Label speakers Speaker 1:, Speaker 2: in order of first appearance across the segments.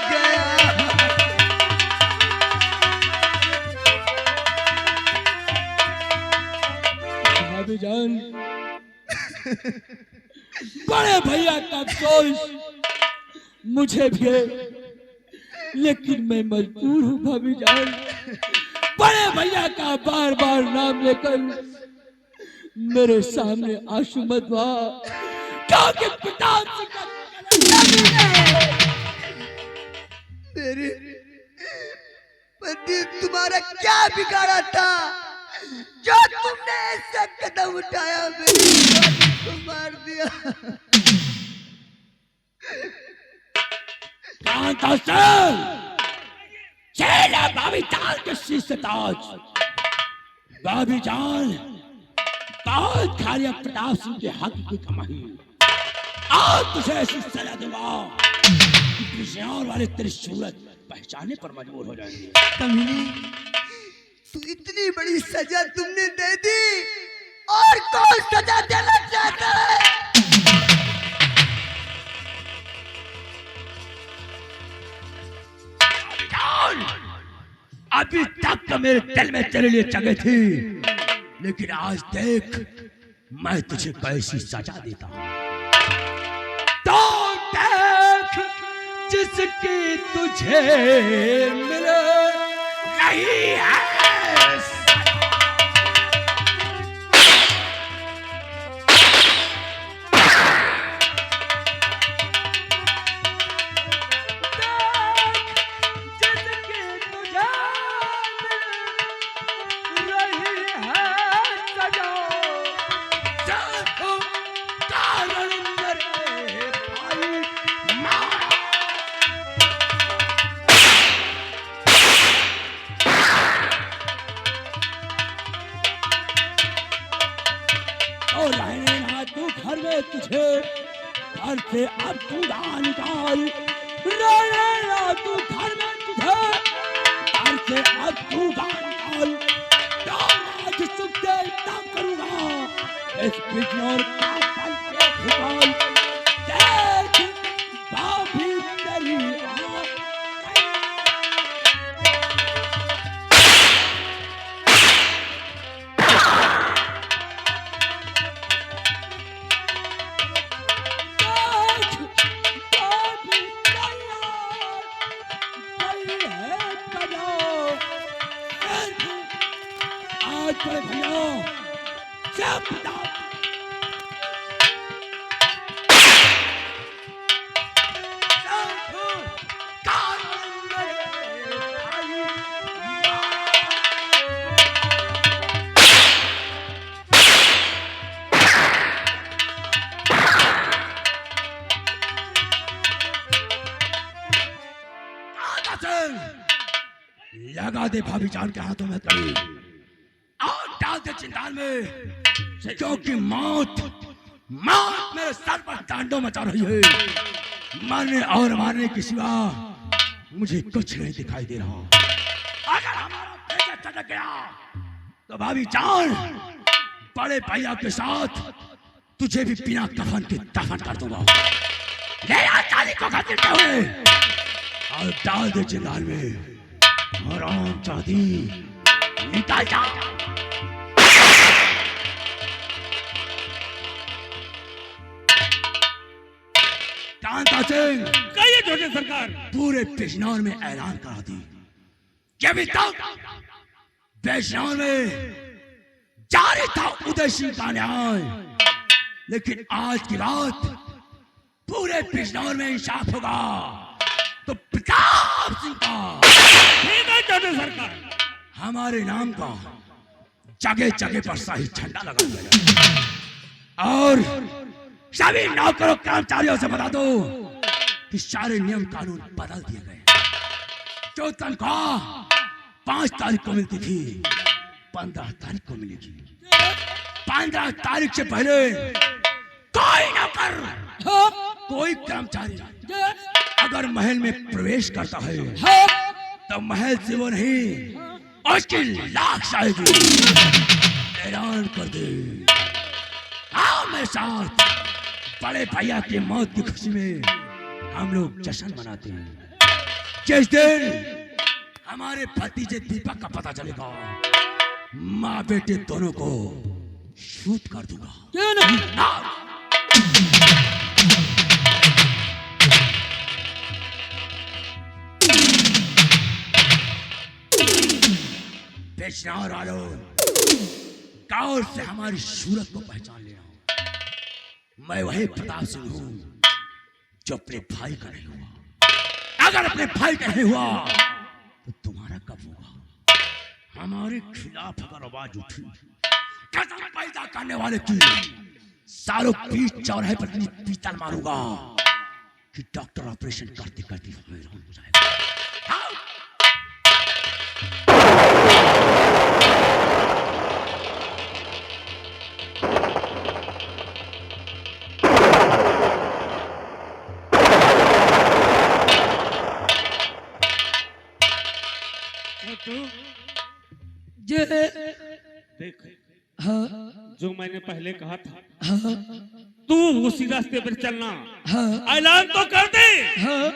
Speaker 1: गया।
Speaker 2: भाभी जान, बड़े भैया का अफसोस मुझे भी है, लेकिन मैं मजबूर हूँ भाभी जान। बड़े भैया का बार बार नाम लेकर मेरे सामने आंसू मत बहा, क्योंकि पिताजी का
Speaker 1: मेरे पति तुम्हारा क्या बिगाड़ा था जो तुमने ऐसा कदम उठाया, मेरे पति को मार दिया।
Speaker 2: चेला भाभी जान के शीश से ताज। भाभी जान बहुत खालिया प्रताप सिंह के हक की कमाई, आज तुझे ऐसी सजा दूंगा कि कृष्ण वाले तेरी सूरत पहचानने पर मजबूर हो जाएंगे।
Speaker 1: कमीनी, तू इतनी बड़ी सजा तुमने दे दी, और कौन सजा देना चाहता है?
Speaker 2: अभी तक तो मेरे दिल में तेरे लिए जगह थी, लेकिन आज देख मैं तुझे कैसी सजा देता हूं। तो देख जिसकी तुझे मिले नहीं है तुझे घर से अब तू निकाल, तू घर में तुझे घर से अब तू निकाल। आज सुखते तब करूंगा इस बिजनौर का पल के भूगोल। देख भाभी तेरी लगा दे भाभी जान के हाथों में कड़ी और डाल दे चिंतान में, क्योंकि मौत मौत मेरे सर पर तांडव मचा रही है। मरने और मारने के सिवा मुझे कुछ नहीं दिखाई दे रहा। अगर हमारा बेटा चटक गया तो भाभी जान बड़े भैया के साथ तुझे भी बिना कफन के दफन कर दूंगा। ले आ चाली को घसीटते हुए और डाल दे चिंतान में। हराम चाहती निकाल जा। कांता सिंह,
Speaker 3: कहिए छोटे सरकार।
Speaker 2: पूरे बिजनौर में ऐलान करा दी कि अभी तक बिजनौर में जारी था उदय सिंह का न्याय, लेकिन आज की बात पूरे बिजनौर में इंसाफ होगा तो प्रताप सिंह का।
Speaker 3: ठीक है छोटे सरकार।
Speaker 2: हमारे नाम का जगह जगह पर शाही झंडा लगा दिया और सभी नौकरों कर्मचारियों से बता दो कि सारे नियम कानून बदल दिए गए। जो तनख्वाह 5 तारीख को मिलती थी 15 तारीख को मिलेगी। 15 तारीख से पहले कोई नौकर कोई कर्मचारी अगर महल में प्रवेश करता है तो महल से वो नहीं उसकी लाश आएगी। ऐलान कर दे। आओ मेरे साथ, बड़े भैया की मौत की खुशी में हम लोग जश्न मनाते हैं। जिस दिन हमारे भतीजे दीपक का पता चलेगा, माँ बेटे दोनों को शूट कर दूंगा।
Speaker 1: क्यों नहीं?
Speaker 2: बेचनार वालों, गांव से हमारी सूरत को पहचान लेना। मैं वही प्रताप सिंह हूं जो अपने भाई का नहीं हुआ। अगर अपने भाई का नहीं हुआ तो तुम्हारा कब होगा? हमारे खिलाफ अगर आवाज उठी, कसम पैदा करने वाले की सालों पीठ चौराहे पर इतनी पीतल मारूंगा कि डॉक्टर ऑपरेशन करते करते हैरान हो जाएगा।
Speaker 1: जे
Speaker 3: देख,
Speaker 1: हाँ
Speaker 3: जो मैंने पहले कहा था,
Speaker 1: हाँ
Speaker 3: तू उसी रास्ते पर चलना।
Speaker 1: हाँ
Speaker 3: ऐलान तो कर दे।
Speaker 1: हाँ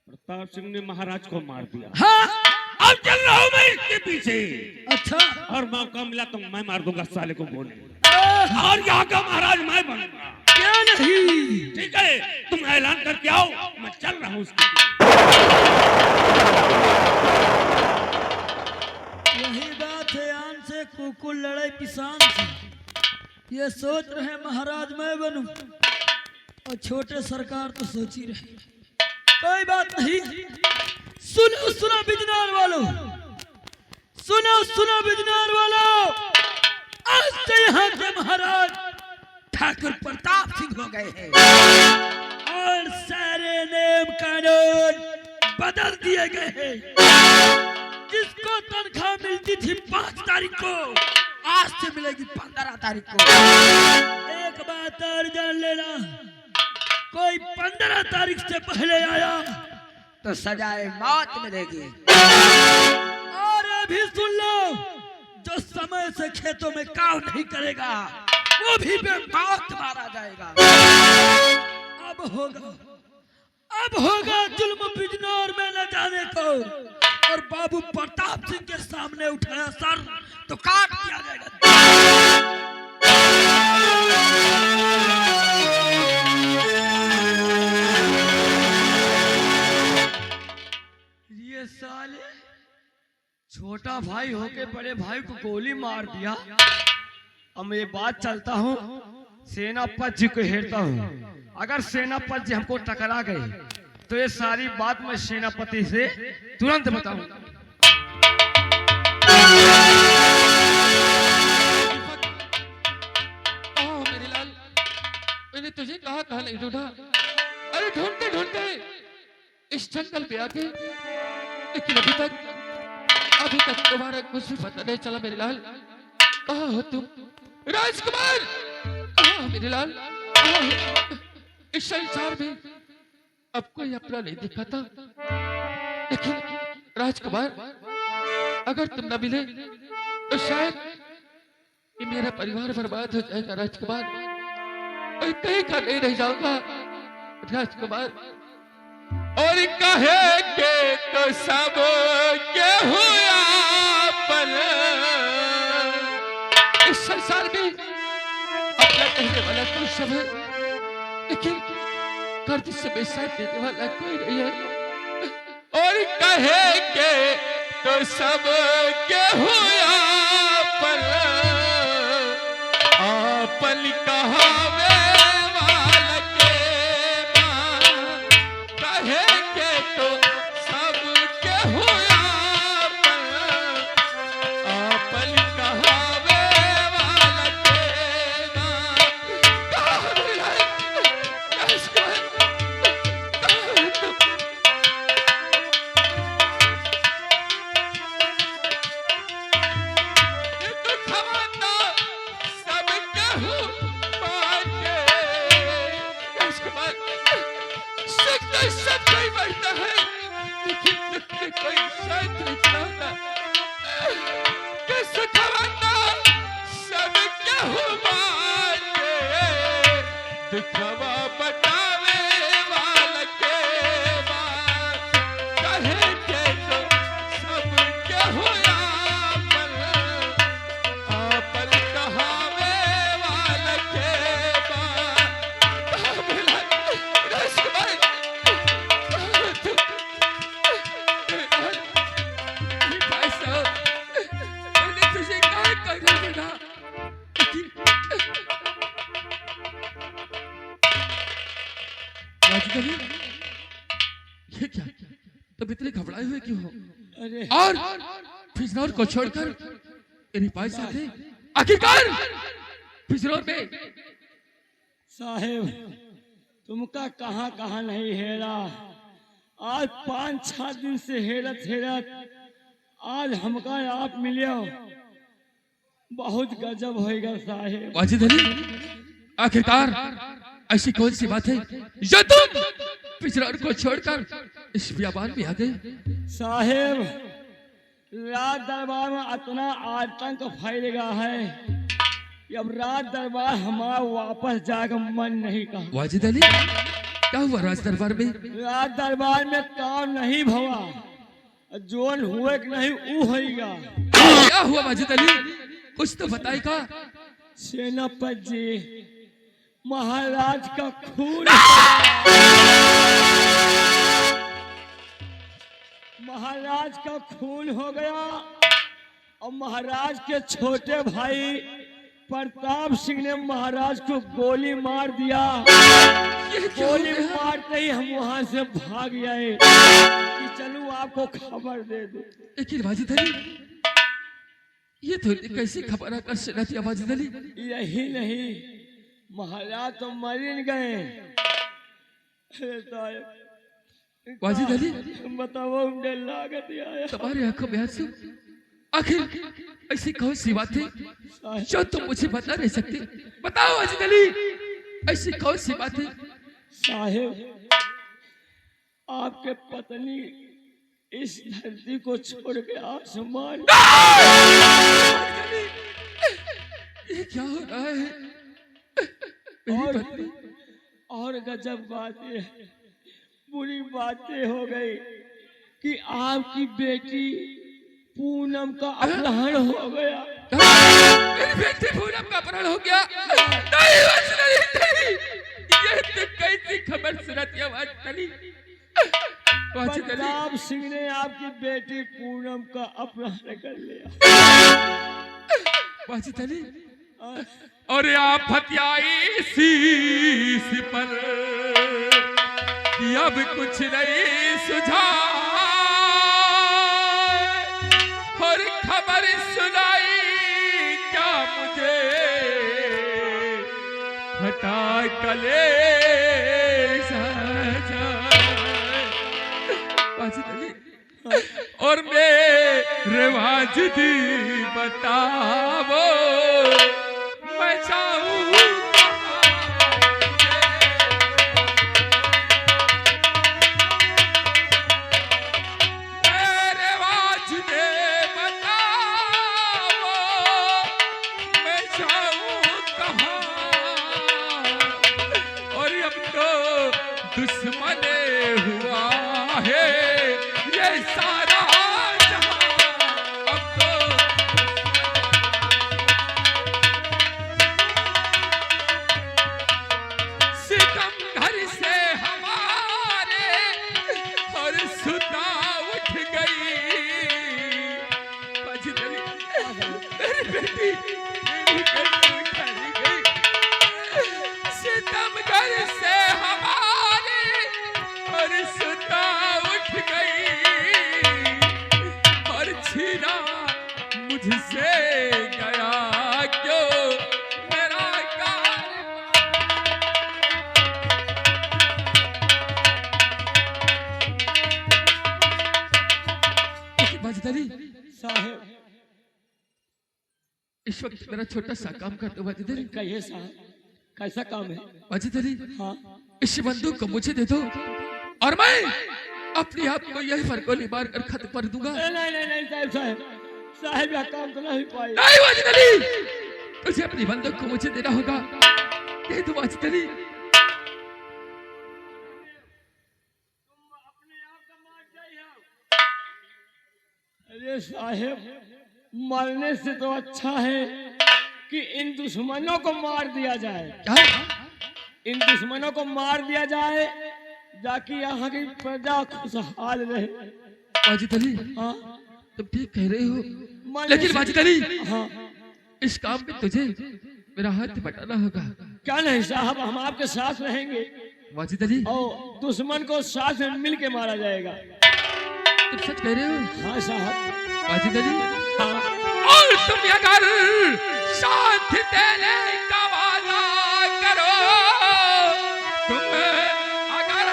Speaker 3: प्रताप सिंह ने महाराज को मार दिया।
Speaker 1: हाँ।
Speaker 3: अब चल रहा हूँ मैं इसके पीछे।
Speaker 1: अच्छा।
Speaker 3: और मौका मिला तो मैं मार दूंगा साले को गोली, और यहाँ का महाराज मैं बनूंगा।
Speaker 1: क्या नहीं?
Speaker 3: ठीक है, तुम ऐलान करके आओ, मैं चल रहा हूँ उसके पीछे।
Speaker 1: यही बात है, आन से कुकुर लड़े किसान से। ये सोच रहे महाराज मैं बनूं, और छोटे सरकार तो सोच ही रहे। कोई बात नहीं। सुनो सुनो बिजनौर वालों, सुनो सुनो बिजनौर वालों, आज से यहाँ के महाराज ठाकुर प्रताप सिंह हो गए हैं, और सारे नियम कानून बदल दिए गए हैं। जिसको तनख्वाह मिलती थी 5 तारीख को, आज से मिलेगी 15 तारीख को। एक बात और जान लेना, कोई 15 तारीख से पहले आया तो सजाए मौत मिलेगी। और अभी सुन लो, जो समय से खेतों में काम नहीं करेगा वो भी बेमौत मारा जाएगा। अब होगा जुल्म बिजनौर में न जाने को, और बाबू प्रताप सिंह के सामने उठाया सर तो काट दिया जाएगा। ये साले छोटा भाई होके बड़े भाई को गोली मार दिया। अब मैं ये बात चलता हूँ, सेनापति जी को हेरता हूँ। अगर सेनापति जी हमको टकरा गए तो ये सारी बात मैं सेनापति से तुरंत बताऊंगा।
Speaker 4: मेरे लाल, मैंने तुझे कहा नहीं ढूंढा। अरे ढूंढते ढूंढते इस जंगल पे आके, लेकिन अभी तक तुम्हारा कुछ भी पता नहीं चला। मेरे लाल, कहाँ हो तुम? राजकुमार, कहाँ हो मेरे लाल? कहाँ हो? इस संसार में अब कोई अपना नहीं दिखा था, लेकिन राजकुमार, अगर तुम न मिले तो शायद कि मेरा परिवार बर्बाद हो जाएगा। राजकुमार, मैं कहीं का नहीं रह जाऊंगा। राजकुमार,
Speaker 5: और कहे के तो सब के हुआ पर
Speaker 4: इस संसार में अपना कहने वाला कोई सब है, लेकिन गर्द से बेसाथ देने वाला कोई नहीं है।
Speaker 5: और कहे के तो सब के हुआ पर आपन कहावे वाला के मां, कहे के तो सब के हुआ पर आपन कहावे वाला के मां।
Speaker 4: कहाँ मिला है? राजकुमार, कहाँ है तुम?
Speaker 5: सब कोई बढ़ता है, लेकिन दुख में कोई शांत नहीं होता। कैसे खवाना सब केहू बाटे, दुखवा बतावे वाला के बात।
Speaker 4: ये क्या तब इतने घबराए हुए क्यों हो?
Speaker 1: अरे
Speaker 4: और फिजनौर को छोड़कर रिपाई साथे आखिरकार फिजनौर में
Speaker 1: साहेब तुमका कहाँ कहाँ नहीं हेरा। आज 5-6 दिन से हेरत हेरत आज हमका आप मिलियो। बहुत गजब होएगा साहेब।
Speaker 4: वाजिद अली आखिरकार ऐसी कौन सी बात है जो तुम फिजनौर को छोड़कर इस बियाबान में आ गए?
Speaker 1: साहेब रात दरबार में इतना आतंक फैल गया है कि अब रात दरबार हमारा वापस जाकर मन नहीं कहा।
Speaker 4: वाजिद अली क्या हुआ राज दरबार में?
Speaker 1: रात दरबार में काम नहीं भवा, जोन हुए कि नहीं ऊ होएगा।
Speaker 4: क्या हुआ वाजिद अली कुछ तो बताएगा।
Speaker 1: सेनापति जी महाराज का खून महाराज का खून हो गया और महाराज के छोटे भाई प्रताप सिंह ने महाराज को गोली मार दिया। गोली मारते ही हम वहां से भाग गए कि चलो आपको खबर दे दो।
Speaker 4: लेकिन वाजिद अली ये तो कैसी खबर आकर सुना थी वाजिद अली?
Speaker 1: यही नहीं महाराज तो मर ही गए। अरे साहब
Speaker 4: वाजिद अली
Speaker 1: बताओ मुझे लागत आया।
Speaker 4: तुम्हारी आंखों में आंसू, आखिर ऐसी कौन सी बात है जो तुम मुझे बता नहीं सकते? बताओ वाजिद अली ऐसी कौन सी बात है?
Speaker 1: साहेब आपके पत्नी इस धरती को छोड़ के आसमान।
Speaker 4: ये क्या हो रहा है?
Speaker 1: और,
Speaker 4: मेरी पत्नी
Speaker 1: और गजब बातें बुरी बातें हो गई कि आपकी बेटी पूनम का अपहरण हो गया।
Speaker 4: मेरी बेटी पूनम का अपहरण हो गया? नहीं वाजिद अली नहीं, ये तो कैसी खबर सुनाती है वाजिद अली? वाजिद अली
Speaker 1: प्रताप सिंह ने आपकी बेटी पूनम का अपहरण कर लिया।
Speaker 4: वाजिद अली और आफत आई शीश पर कि अब कुछ नहीं सुझा और खबर सुनाई क्या मुझे हटा कले वाजिद अली और मेरे वाजिद बताओ मैं चाहूँ मेरे वाजिद बताओ मैं चाहूँ कहाँ? और अब तो दुश्मन हुआ है ये सारा जहां। अब तो सितम घर से हमारे और सुता उठ गई। वाजिद अली मेरी बेटी मेरी बेटी उठाई गई। सितम घर से हमारे और सुता उठ गई और छीना मुझसे गया क्यों मेरा वाजिद अली
Speaker 1: साहेब
Speaker 4: इस वक्त मेरा छोटा सा काम कर दो वाजिद अली।
Speaker 1: कहिए साहब कैसा काम है?
Speaker 4: वाजिद अली
Speaker 1: हाँ
Speaker 4: इस बंदूक को मुझे दे दो और मैं अपने आप को यही पर गोली मार कर खत्म कर दूंगा।
Speaker 1: नहीं नहीं नहीं साहब साहब साहब यह काम तो नहीं पाए।
Speaker 4: नहीं वाजिद अली तुझे अपनी बंदूक को मुझे देना होगा। दे दो वाजिद अली।
Speaker 1: अरे साहेब मरने से तो अच्छा है कि इन दुश्मनों को मार दिया जाए।
Speaker 4: क्या?
Speaker 1: इन दुश्मनों को मार दिया जाए ताकि यहाँ की प्रजा खुशहाल रहे।
Speaker 4: वाजिद अली
Speaker 1: हाँ
Speaker 4: तुम ठीक कह रहे हो,
Speaker 1: मरने
Speaker 4: लेकिन
Speaker 1: से-
Speaker 4: वाजिद अली
Speaker 1: हाँ
Speaker 4: इस काम में तुझे मेरा हाथ बटाना होगा।
Speaker 1: क्या नहीं साहब हम आपके साथ रहेंगे।
Speaker 3: वाजिद अली
Speaker 6: और दुश्मन को साथ में मिल के मारा जाएगा।
Speaker 3: तुम सच कह रहे हो?
Speaker 6: हाँ साहब।
Speaker 3: वाजिद अली
Speaker 5: और तुम अगर साथ देने का वादा करो, तुम अगर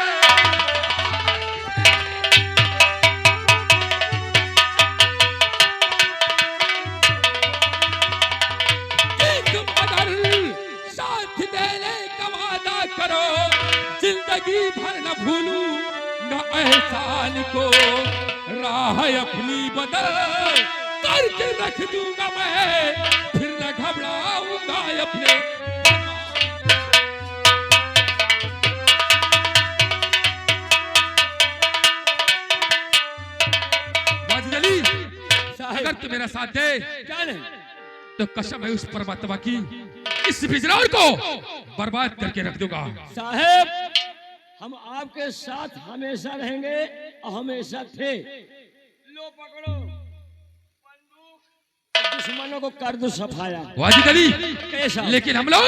Speaker 5: तुम अगर साथ देने का वादा करो, जिंदगी भर न भूलूं न एहसान को, राह अपनी बदल करके रख दूंगा मैं, फिर न घबराऊंगा अपने। वाजिद अली अगर तू मेरा साथ दे
Speaker 6: क्या नहीं?
Speaker 5: तो कसम है उस परमात्मा की, इस बिजनौर को बर्बाद करके रख दूंगा।
Speaker 6: साहेब हम आपके साथ हमेशा रहेंगे और हमेशा थे। लो पकड़ो बंदूक, दुश्मनों को कर दो सफाया।
Speaker 5: वाजिद अली
Speaker 6: कैसा?
Speaker 5: लेकिन हम लोग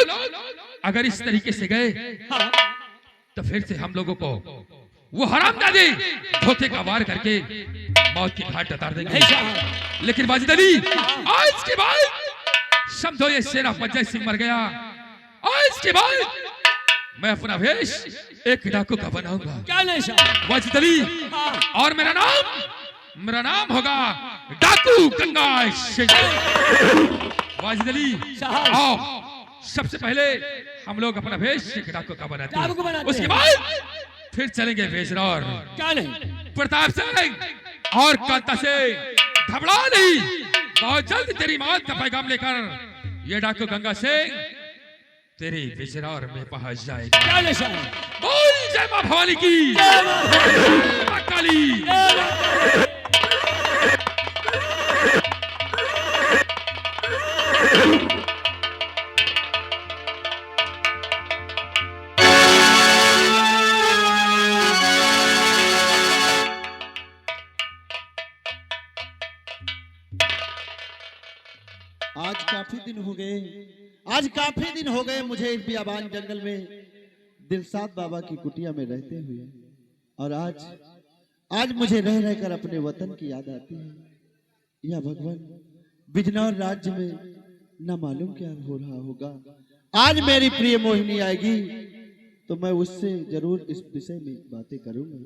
Speaker 5: अगर इस तरीके से गए
Speaker 6: हाँ,
Speaker 5: तो फिर से हम लोगों को वो हरामजादे धोखे का वार करके मौत की घाट उतार देंगे।
Speaker 6: नहीं साहब।
Speaker 5: लेकिन वाजिद अली आज के बाद समझो ये सेनापति जय सिंह मर गया, आज के बाद मैं अपना वेश एक डाकू का बनाऊंगा।
Speaker 6: क्या नहीं साहब?
Speaker 5: वाजिद अली
Speaker 6: हाँ।
Speaker 5: और मेरा नाम होगा डाकू गंगा सिंह। वाजिद अली
Speaker 6: साहब।
Speaker 5: आओ सबसे पहले हम लोग अपना वेश एक डाकू का बनाते
Speaker 6: डाकू को
Speaker 5: हैं,
Speaker 6: बनाते
Speaker 5: उसके
Speaker 6: हैं।
Speaker 5: बाद फिर चलेंगे बेजनौर।
Speaker 6: क्या नहीं?
Speaker 5: प्रताप सिंह और कांता से घबरा नहीं, बहुत जल्द तेरी मौत का पैगाम लेकर ये डाकू गंगा सिंह तेरी बिजनौर में पहुंच जाएगा।
Speaker 6: क्या नहीं साहब?
Speaker 5: बोल जय मां भवानी की, जय मां काली।
Speaker 7: आज काफी दिन हो गए मुझे इस बियाबान जंगल में दिलसाद बाबा की कुटिया में रहते हुए, और आज मुझे रह रहकर अपने वतन की याद आती है। या भगवान, बिजनौर राज्य में न मालूम क्या हो रहा होगा। आज मेरी प्रिय मोहिनी आएगी तो मैं उससे जरूर इस विषय में बातें करूंगा।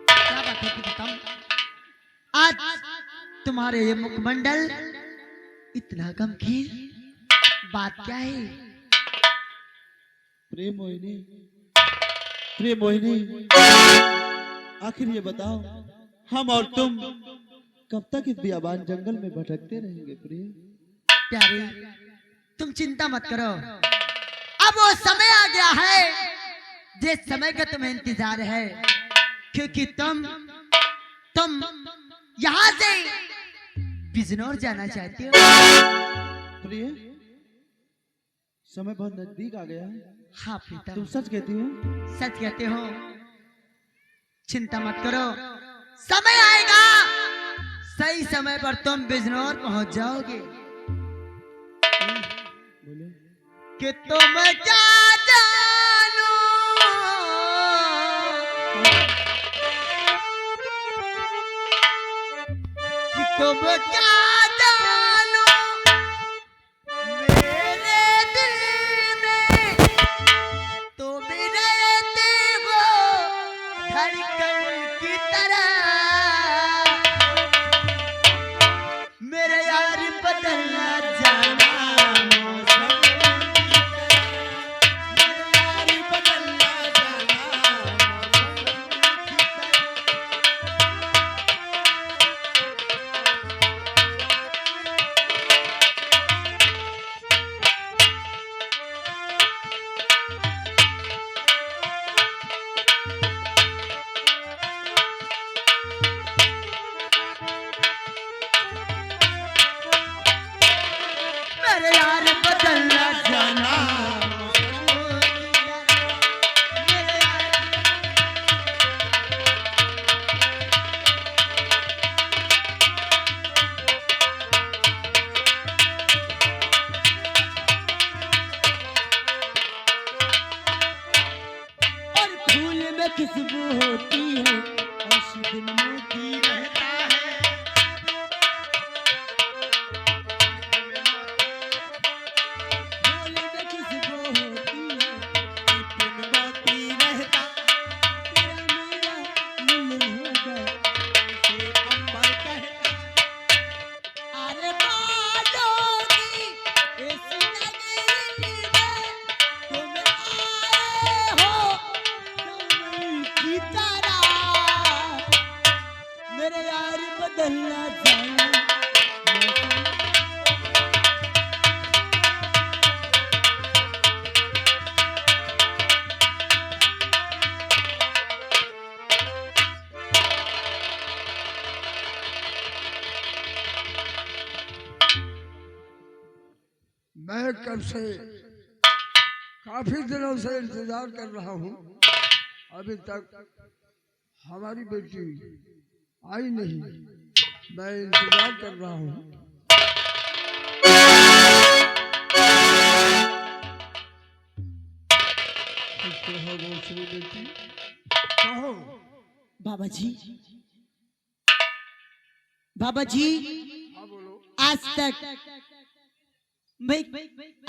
Speaker 8: क्या बात है कि बताऊं? आज तुम्हारे ये मुखमंडल इतना गमगीन, बात क्या है?
Speaker 7: प्रिय मोहिनी, आखिर ये बताओ, हम और तुम कब तक इस बियाबान जंगल में भटकते रहेंगे? प्रिय
Speaker 8: प्यारे, तुम चिंता मत करो, अब वो समय आ गया है जिस समय का तुम्हें इंतजार है, क्योंकि तुम यहाँ से बिजनौर जाना चाहते हो।
Speaker 7: प्रिय, समय बहुत नजदीक आ गया है।
Speaker 8: हाँ प्रीतम,
Speaker 7: तुम सच कहती हो?
Speaker 8: सच कहते हो। चिंता मत करो, समय आएगा, सही समय पर तुम बिजनौर पहुंच जाओगे। कि तुम क्या जानो, कि तुम क्या जानो मेरे दिल में, तुम रहते हो धड़कन की तरह, मेरे यार बदलना जाना मौसम की तरह, मेरे यार बदलना जाना मौसम की तरह। खुशबू होती है और दिन मोती रहता है। फूल में खुशबू होती है और दिन मोती रहता। तेरा मेरा मिलन होगा से अंबर कहता। अरे बाजोगी इस नगरी में तुम आए हो कमल की तरह। मेरे यार बदलना जाना
Speaker 1: मैं कब से काफी दिनों से इंतजार कर रहा हूँ, अभी तक हमारी बेटी आई नहीं। मैं इंतजार कर रहा हूँ। कुछ कहो दूसरी बेटी, कहो।
Speaker 8: बाबा जी, बाबा जी,
Speaker 1: हाँ बोलो।
Speaker 8: आज तक मैं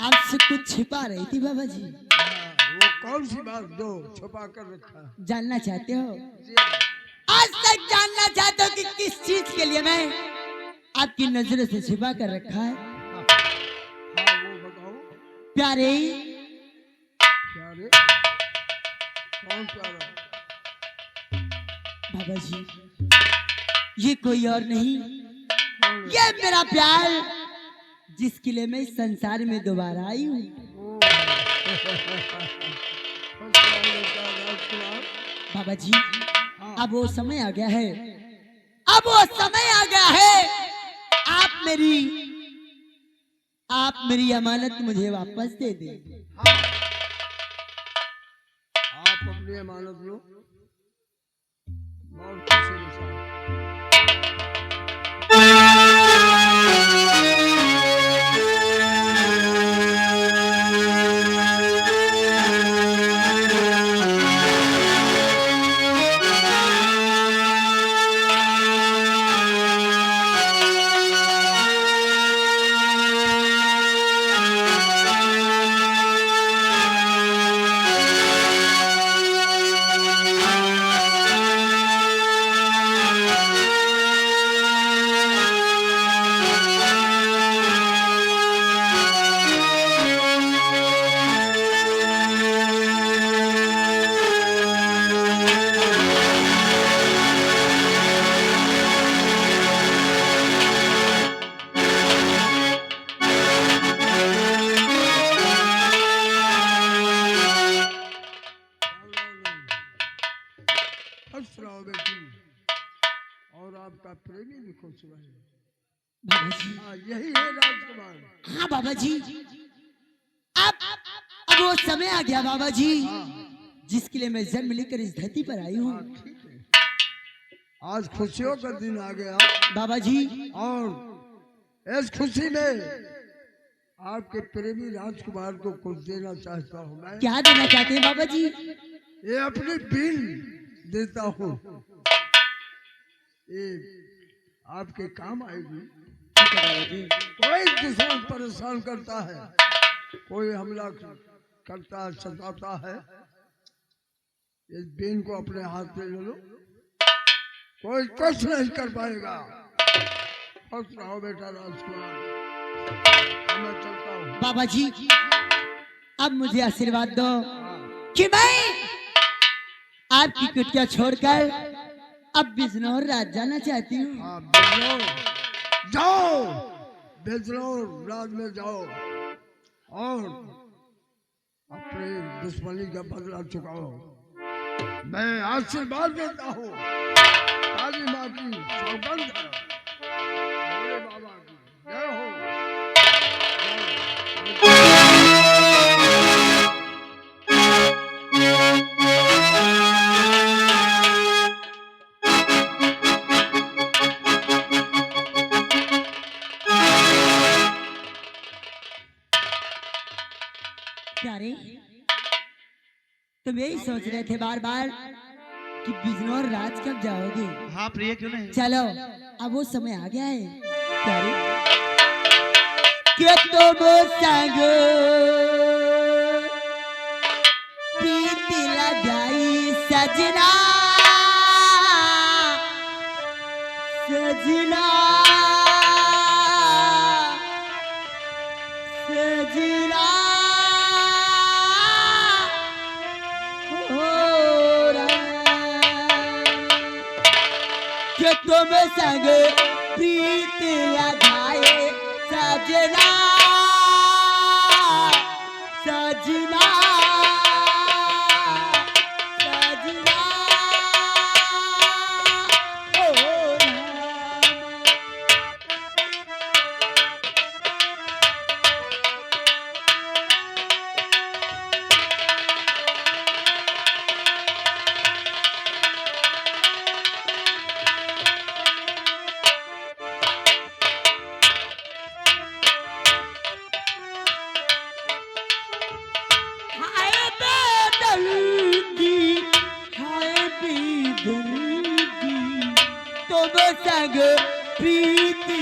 Speaker 8: आपसे कुछ छिपा रही थी बाबा जी।
Speaker 1: हाँ, वो कौन सी बात दो छुपा कर रखा है?
Speaker 8: जानना चाहते हो?
Speaker 1: जी हाँ।
Speaker 8: आज तक जानना चाहते हो कि किस चीज के लिए मैं आपकी नजरों से छिपा कर रखा है?
Speaker 1: हाँ वो बताओ।
Speaker 8: प्यारे,
Speaker 1: प्यारे? कौन प्यारा?
Speaker 8: बाबा जी, ये कोई और नहीं,
Speaker 1: कौन है?
Speaker 8: ये मेरा प्यार जिसके लिए मैं इस संसार में दोबारा आई हूँ।
Speaker 1: ओ। राजकुमार।
Speaker 8: बाबा जी,
Speaker 1: हाँ।
Speaker 8: अब वो समय आ गया है, अब वो समय आ गया है। आप मेरी अमानत मुझे वापस दे दें।
Speaker 1: हाँ। आप अपनी अमानत लो, बहुत खुशी के साथ। खुश रहो बेटी, और आपका प्रेमी भी खुश रहे।
Speaker 8: बाबा जी,
Speaker 1: हाँ यही है राजकुमार।
Speaker 8: हाँ बाबा जी, अब वो समय आ गया बाबा जी, जिसके लिए मैं जन्म लेकर इस धरती पर आई हूँ।
Speaker 1: हाँ ठीक है, आज खुशियों का दिन आ गया,
Speaker 8: बाबा जी,
Speaker 1: और इस खुशी में आपके प्रेमी राजकुमार को कुछ देना चाहता हूँ मैं।
Speaker 8: क्या देना चाहते हैं बाबा जी?
Speaker 1: ये अपनी बीन देता हूँ, ये आपके काम आएगी। कोई दुश्मन परेशान करता है, कोई हमला करता है, सताता है, इस बीन को अपने हाथ में ले लो, कोई कुछ नहीं कर पाएगा। खुश रहो बेटा राजकुमार, मैं चलता हूँ।
Speaker 8: बाबा जी, अब मुझे आशीर्वाद दो कि मैं आपकी कुटिया छोड़कर अब बिजनौर राज जाना चाहती हूँ।
Speaker 1: हाँ बिजनौर जाओ, बिजनौर राज में जाओ और अपने दुश्मनी का बदला चुकाओ। मैं आशीर्वाद देता हूँ, काली माँ की सौगंध है, भोले बाबा की जय हो।
Speaker 8: प्यारे, तुम यही सोच रहे थे बार बार कि बिजनौर राज कब जाओगे।
Speaker 7: हाँ प्रिय क्यों नहीं।
Speaker 8: चलो अब वो समय आ गया है प्यारी कि तुम संग प्रीति लगाई सजना सजना सजना हो कि तुम संग प्रीत लगाए सजना सजना सजना ओ हाय बेदर्दी हाय बेदर्दी तुम संग प्रीति